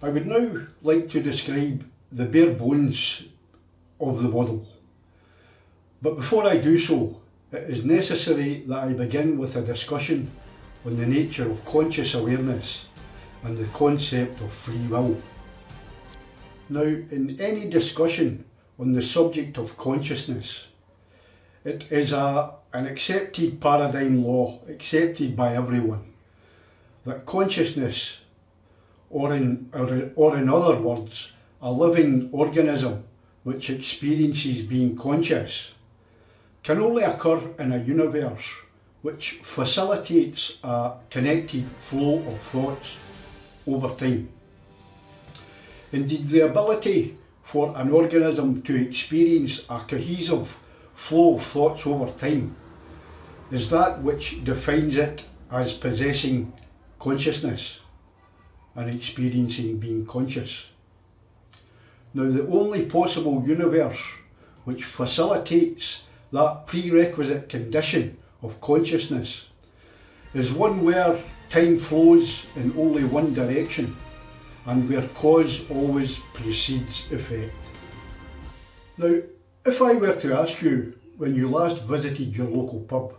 I would now like to describe the bare bones of the model. But before I do so, it is necessary that I begin with a discussion on the nature of conscious awareness and the concept of free will. Now, in any discussion on the subject of consciousness, it is an accepted paradigm law, accepted by everyone, that consciousness, or in other words, a living organism which experiences being conscious, can only occur in a universe which facilitates a connected flow of thoughts over time. Indeed, the ability for an organism to experience a cohesive flow of thoughts over time is that which defines it as possessing consciousness and experiencing being conscious. Now, the only possible universe which facilitates that prerequisite condition of consciousness is one where time flows in only one direction and where cause always precedes effect. Now, if I were to ask you when you last visited your local pub,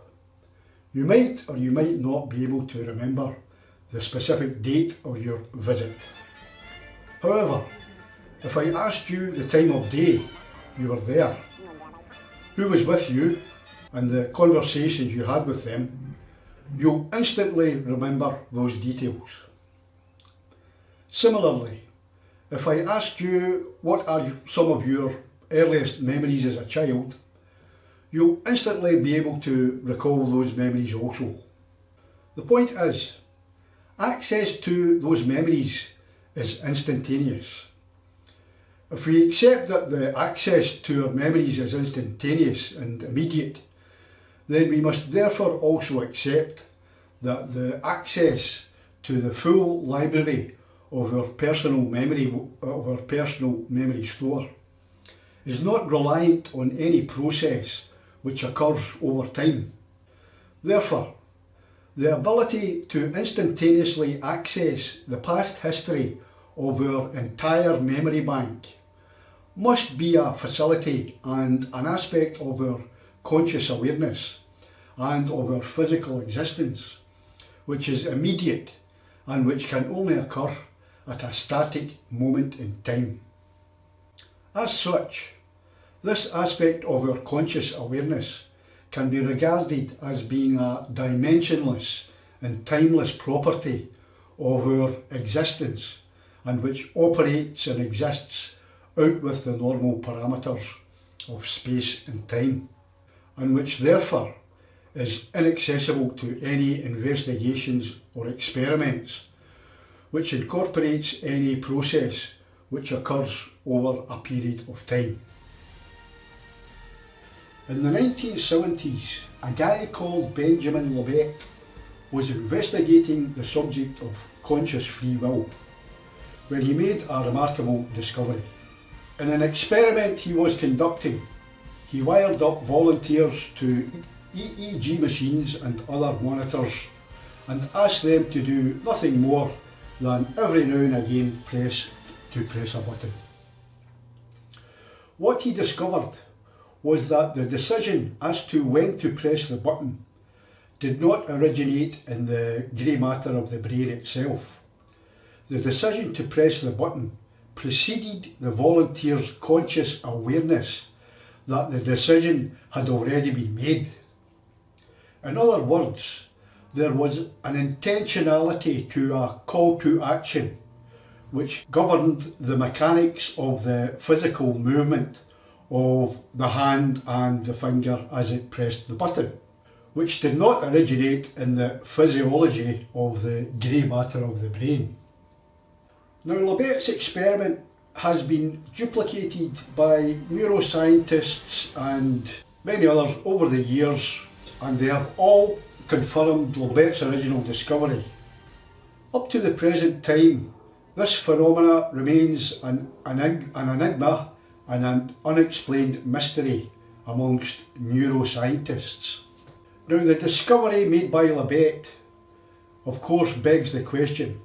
you might or you might not be able to remember the specific date of your visit. However, if I asked you the time of day you were there, who was with you, and the conversations you had with them, you'll instantly remember those details. Similarly, if I asked you what are some of your earliest memories as a child, you'll instantly be able to recall those memories also. The point is, access to those memories is instantaneous. If we accept that the access to our memories is instantaneous and immediate, then we must therefore also accept that the access to the full library of our personal memory store is not reliant on any process which occurs over time. Therefore, the ability to instantaneously access the past history of our entire memory bank must be a facility and an aspect of our conscious awareness and of our physical existence, which is immediate and which can only occur at a static moment in time. As such, this aspect of our conscious awareness can be regarded as being a dimensionless and timeless property of our existence, and which operates and exists out with the normal parameters of space and time, and which therefore is inaccessible to any investigations or experiments, which incorporates any process which occurs over a period of time. In the 1970s, a guy called Benjamin Libet was investigating the subject of conscious free will when he made a remarkable discovery. In an experiment he was conducting, he wired up volunteers to EEG machines and other monitors and asked them to do nothing more than every now and again press a button. What he discovered was that the decision as to when to press the button did not originate in the grey matter of the brain itself. The decision to press the button preceded the volunteer's conscious awareness that the decision had already been made. In other words, there was an intentionality to a call to action which governed the mechanics of the physical movement of the hand and the finger as it pressed the button, which did not originate in the physiology of the grey matter of the brain. Now, Libet's experiment has been duplicated by neuroscientists and many others over the years, and they have all confirmed Libet's original discovery. Up to the present time, this phenomena remains an enigma and an unexplained mystery amongst neuroscientists. Now, the discovery made by Libet, of course, begs the question,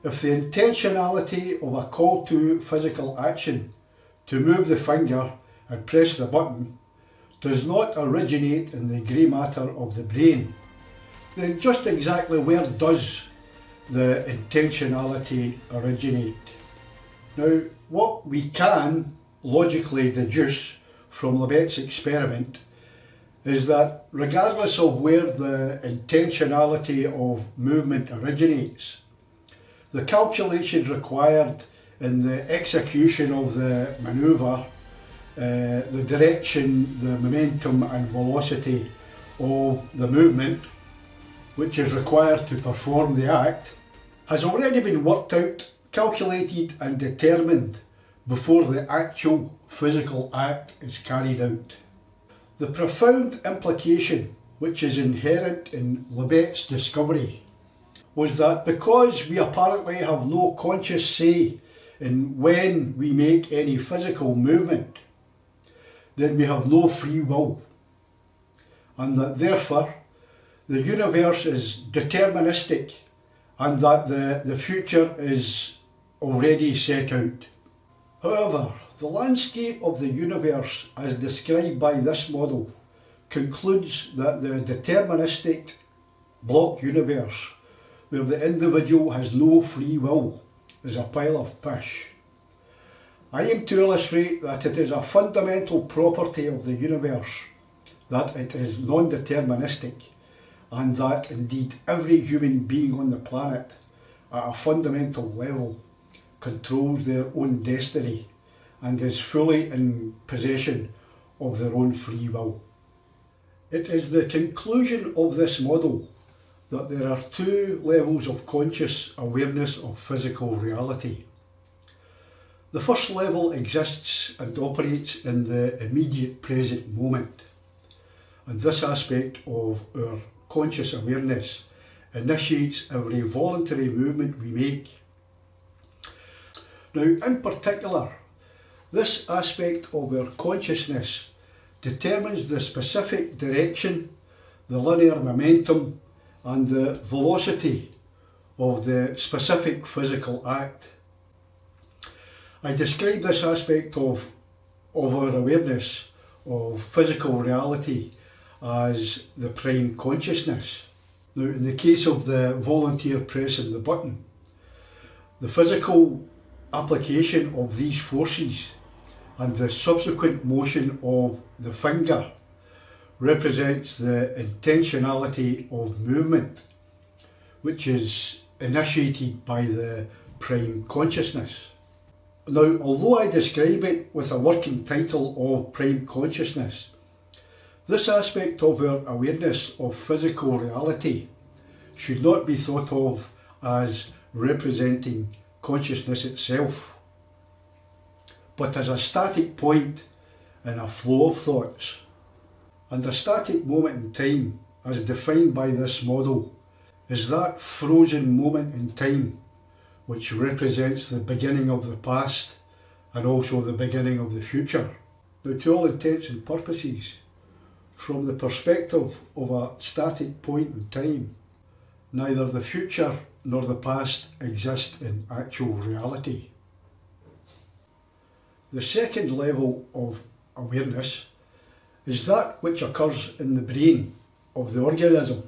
If the intentionality of a call to physical action to move the finger and press the button does not originate in the grey matter of the brain, then just exactly where does the intentionality originate? Now, what we can logically deduce from Libet's experiment is that regardless of where the intentionality of movement originates, the calculations required in the execution of the manoeuvre, the direction, the momentum and velocity of the movement which is required to perform the act has already been worked out, calculated and determined before the actual physical act is carried out. The profound implication which is inherent in Libet's discovery was that because we apparently have no conscious say in when we make any physical movement, then we have no free will, and that therefore the universe is deterministic and that the future is already set out. However, the landscape of the universe as described by this model concludes that the deterministic block universe, where the individual has no free will, is a pile of pish. I aim to illustrate that it is a fundamental property of the universe that it is non-deterministic, and that indeed every human being on the planet at a fundamental level controls their own destiny and is fully in possession of their own free will. It is the conclusion of this model that there are two levels of conscious awareness of physical reality. The first level exists and operates in the immediate present moment, and this aspect of our conscious awareness initiates every voluntary movement we make. Now, in particular, this aspect of our consciousness determines the specific direction, the linear momentum and the velocity of the specific physical act. I describe this aspect of our awareness of physical reality as the prime consciousness. Now, in the case of the volunteer pressing the button, the physical application of these forces and the subsequent motion of the finger represents the intentionality of movement, which is initiated by the prime consciousness. Now, although I describe it with a working title of prime consciousness, this aspect of our awareness of physical reality should not be thought of as representing consciousness itself, but as a static point in a flow of thoughts. And a static moment in time, as defined by this model, is that frozen moment in time which represents the beginning of the past and also the beginning of the future. Now, to all intents and purposes, from the perspective of a static point in time, neither the future nor the past exist in actual reality. The second level of awareness is that which occurs in the brain of the organism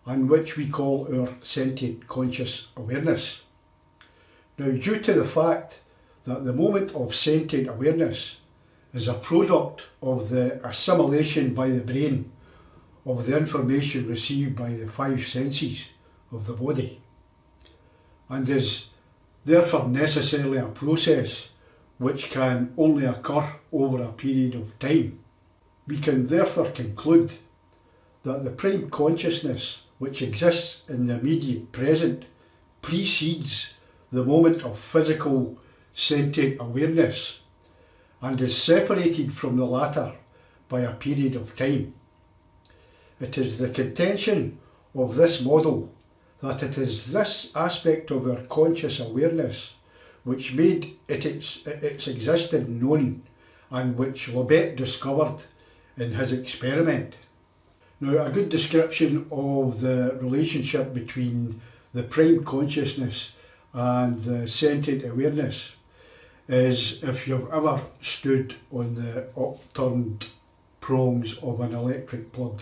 and which we call our sentient conscious awareness. Now, due to the fact that the moment of sentient awareness is a product of the assimilation by the brain of the information received by the five senses of the body, and is therefore necessarily a process which can only occur over a period of time, we can therefore conclude that the prime consciousness which exists in the immediate present precedes the moment of physical sentient awareness and is separated from the latter by a period of time. It is the contention of this model that it is this aspect of our conscious awareness which made its existence known and which Libet discovered in his experiment. Now, a good description of the relationship between the prime consciousness and the sentient awareness is if you've ever stood on the upturned prongs of an electric plug,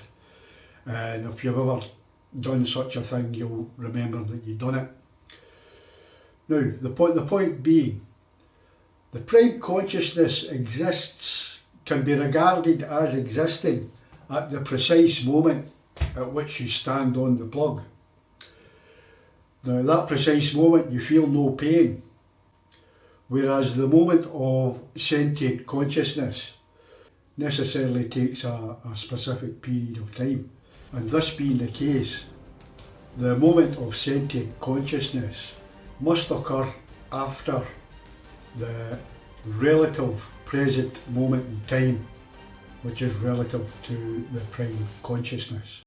and if you've ever done such a thing, you'll remember that you've done it. Now, the point being, the prime consciousness can be regarded as existing at the precise moment at which you stand on the plug. Now, that precise moment you feel no pain, whereas the moment of sentient consciousness necessarily takes a specific period of time. And this being the case, the moment of sentient consciousness must occur after the relative present moment in time, which is relative to the prime consciousness.